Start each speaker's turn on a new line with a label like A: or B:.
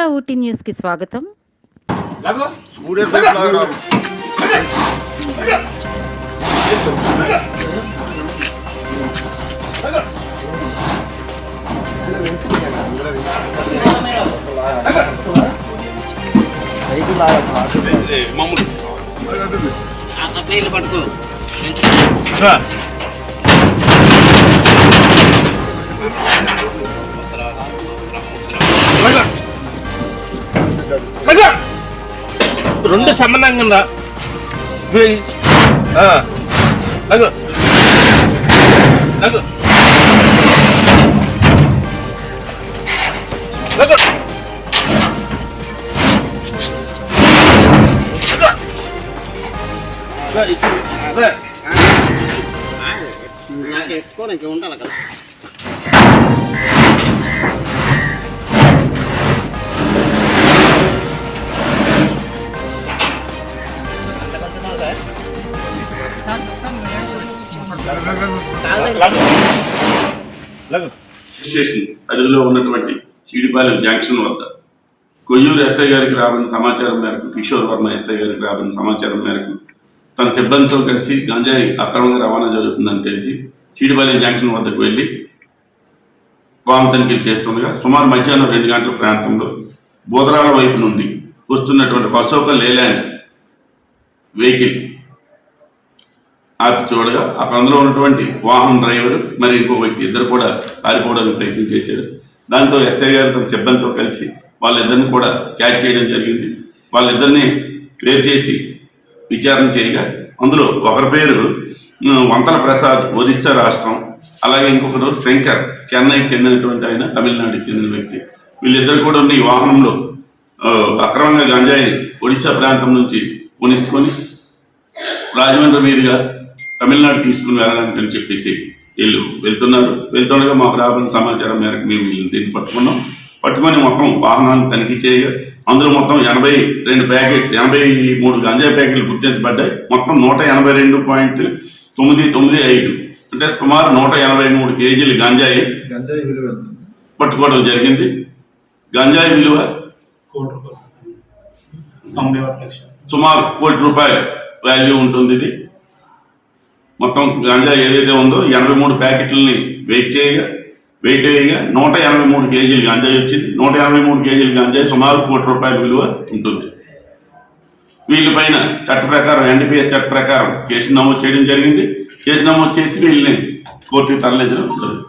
A: Andhra Ooty news కి స్వాగతం.
B: పట్టుకో రెండు సంబంధంగా ఎత్తుకోవడానికి ఉండాలి కదా.
C: స్టేషన్ పరిధిలో ఉన్నటువంటి చీడిపాలెం జంక్షన్ వద్ద కొయ్యూరు ఎస్ఐ గారికి రాబడిన సమాచారం మేరకు, కిషోర్ వర్మ ఎస్ఐ గారికి రాబడిన సమాచారం మేరకు తన సిబ్బందితో కలిసి గంజాయి అక్రమంగా రవాణా జరుగుతుందని తెలిసి చీడిపాలెం జంక్షన్ వద్దకు వెళ్లి వాహన తనిఖీలు చేస్తుండగా సుమారు మధ్యాహ్నం 2 గంటల ప్రాంతంలో బోధరాల వైపు నుండి వస్తున్నటువంటి అశోక లేలాండ్ వెహికల్ ఆపి చూడగా అక్కడ అందులో ఉన్నటువంటి వాహన డ్రైవర్ మరి ఇంకో వ్యక్తి ఇద్దరు కూడా పారిపోవడానికి ప్రయత్నం చేశారు. దాంతో ఎస్ఐ గారు తన సిబ్బందితో కలిసి వాళ్ళిద్దరిని కూడా క్యాచ్ చేయడం జరిగింది. వాళ్ళిద్దరిని వేరు చేసి విచారణ చేయగా అందులో ఒకరి పేరు వంతల ప్రసాద్, ఒరిస్సా రాష్ట్రం, అలాగే ఇంకొకరు శంకర్, చెన్నైకి చెందినటువంటి ఆయన, తమిళనాడుకి చెందిన వ్యక్తి. వీళ్ళిద్దరు కూడా ఉన్న ఈ వాహనంలో అక్రమంగా గంజాయిని ఒడిశా ప్రాంతం నుంచి కొనిసుకొని రాజమండ్రి మీదుగా తమిళనాడు తీసుకుని వెళ్ళడానికి అని చెప్పేసి వీళ్ళు వెళ్తుండగా మాకు రాబడిన సమాచారం మేరకు మేము దీన్ని పట్టుకొని మొత్తం వాహనాన్ని తనిఖీ చేయగా అందులో మొత్తం 82 ప్యాకెట్స్, 83 గంజాయి ప్యాకెట్లు గుర్తించబడ్డాయి. మొత్తం 182.995 అంటే సుమారు 183 కేజీలు గంజాయి పట్టుకోవడం జరిగింది. గంజాయి విలువ సుమారు ₹1 కోటి వాల్యూ ఉంటుంది. ఇది మొత్తం గంజాయి ఏదైతే ఉందో 83 ప్యాకెట్లని వెయిట్ వేయగా 183 కేజీలు గంజాయి వచ్చింది. 183 కేజీలు గంజాయి సుమారు ₹1 కోటి విలువ ఉంటుంది. వీళ్ళపైన చట్ట ప్రకారం, ఎన్డీపీఎస్ చట్ట ప్రకారం కేసు నమోదు చేయడం జరిగింది. కేసు నమోదు చేసి వీళ్ళని కోర్టుకు తరలించడం జరుగుతుంది.